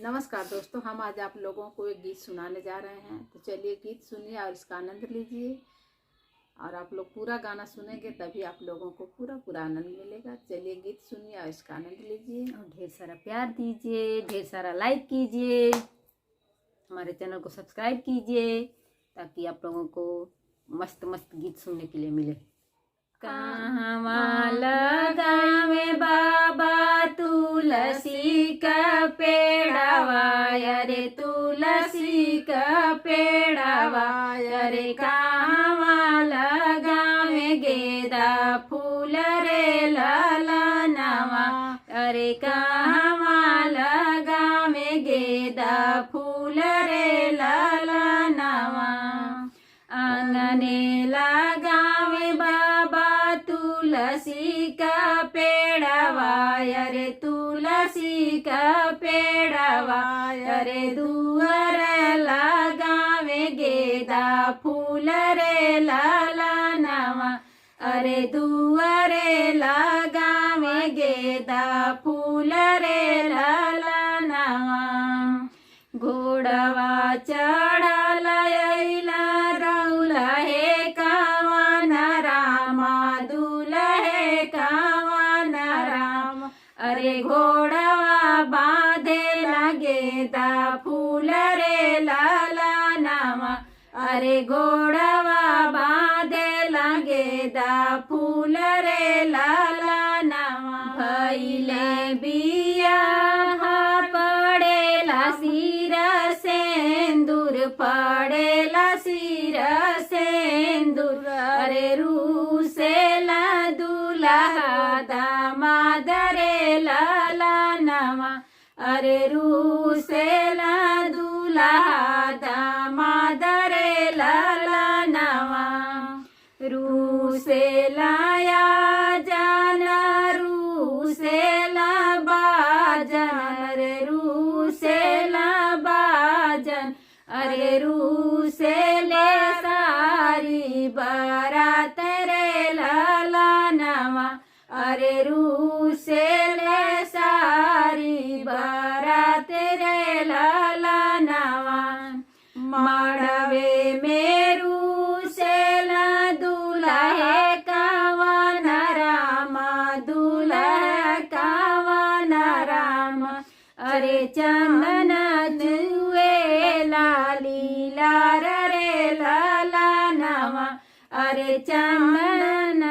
नमस्कार दोस्तों, हम आज आप लोगों को एक गीत सुनाने जा रहे हैं। तो चलिए गीत सुनिए और इसका आनंद लीजिए। और आप लोग पूरा गाना सुनेंगे तभी आप लोगों को पूरा आनंद मिलेगा। चलिए गीत सुनिए और इसका आनंद लीजिए और ढेर सारा प्यार दीजिए, ढेर सारा लाइक कीजिए, हमारे चैनल को सब्सक्राइब कीजिए ताकि आप लोगों को मस्त मस्त गीत सुनने के लिए मिले। कहाँ लगावे बाबा तुलसी का पेड़ावा, अरे तुलसी का पेड़ावा, अरे कहाँ लगावे गेंदा फूल रे ललनावा, अरे कहाँ लगावे गेंदा फूल रे ललनावा। आंगने लगावे बाबा तुलसी का पेड़ावा, अरे तुलसी का पेड़ावा, अरे दुआर लगावे गेंदा फूल रे ललनावा, अरे दुआरे लगावे गेंदा फूल रे ललनावा। घोड़वा चढ़ल अइला रउला हे कावन रामा, दुलहे कावन राम, अरे घोड़वा बांधे गेंदा फूल रे ललनावा, अरे घोड़वा बांधे गेंदा फूल रे ललनावा। भइले बियाह पड़ेला सिर सेंदूर, पड़ेला सिर सेंदूर, अरे रूसेला दुल्हा दामाद रे ललनावा, अरे रूसेला दुल्हा दामाद रे ललनावा। रूसेला या जाना रूसेला बाजन, रे रूसेला बाजन, अरे रूसेले सारी बारात रे ललनावा, अरे रूसेले सारी बारात रे ललनावा। माड़वे में रूसेला दुल्हे कावन रामा, दुल्हा कावन रामा, अरे चंदन जुए लाली लार रे ललनावा, अरे चंदन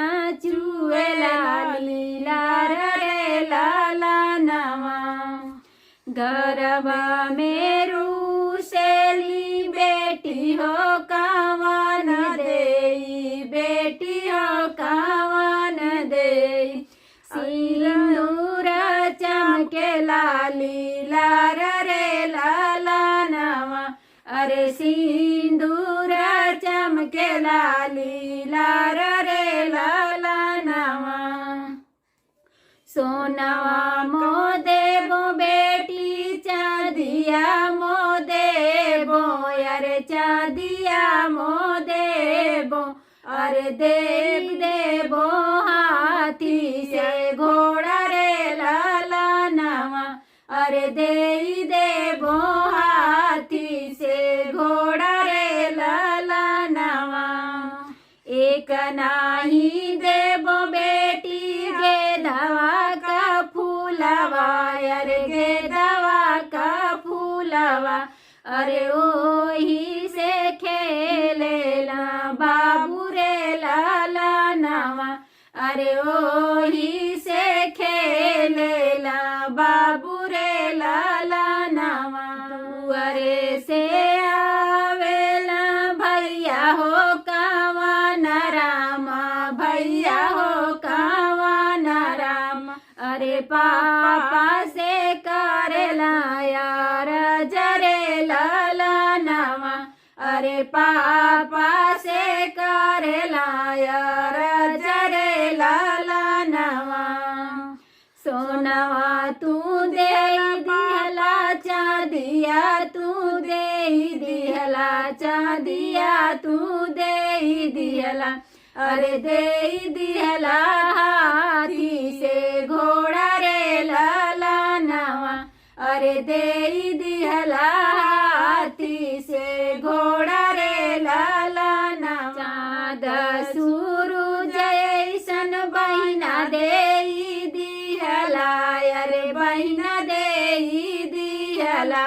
जुए लाली लार रे ललनावा। गरबा में रूसेली बेटी हो कावन देई, बेटी हो कावन देई, सिंदूर चमके लाली लार रे ललनावा, अरे सिंदूर चमके लाली लार रे ललनावा। सोनवा मो देबो बेटी चांदिया मो देबो, अरे चांदिया मो देबो, अरे देबो हाथी से घोड़ा रे ललनावा, अरे देबो हाथी से घोड़ा रे ललनावा। एक नाही देबो बेटी गेंदवा का फूलवा, अरे गेंदवा का फूलवा, अरे ओही से खेलेला बाबू रे ललनावा, अरे ओही से खेलेला बाबू रे ललनावा। दुआरे से आवेला भैया हो कावन रामा, भैया हो कावन रामा, अरे पापा से करेला यार जरे ललनावा, अरे पापा से करेला यार जरे ललनावा। सोनवा तू दे दिहला चांदिया, तू दे दिहला चांदिया, तू दे दिहला, अरे दे दिहला हाथी से घोड़ा रे ललनावा, अरे दे दिहला हाथी से घोड़ा रे लालाना चाँद सूरज ऐसन बहिना दे दिहला अरे बहिना दे दिहला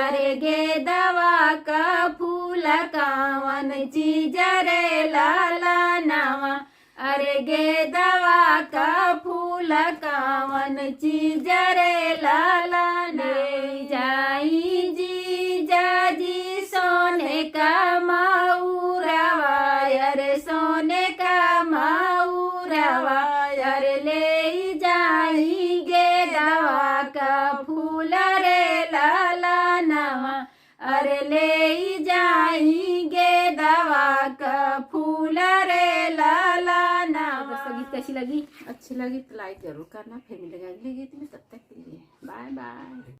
अरे गेदवा का फूल कावन चीज रे लालानावा अरे गेदवा का फूल कावन चीज रे लालाना जाई जी जाजी सोने का माऊरवा अरे सोने का माऊरवा अरे ले जाई गेदवा का फूल रे लालानावा अरे ले जाएंगे दवा का फूल रे लालाना। दोस्तों गीत कैसी लगी? अच्छी लगी तो लाइक जरूर करना। फिर मिलेगा अगले गीत में, तब तक के लिए बाय बाय।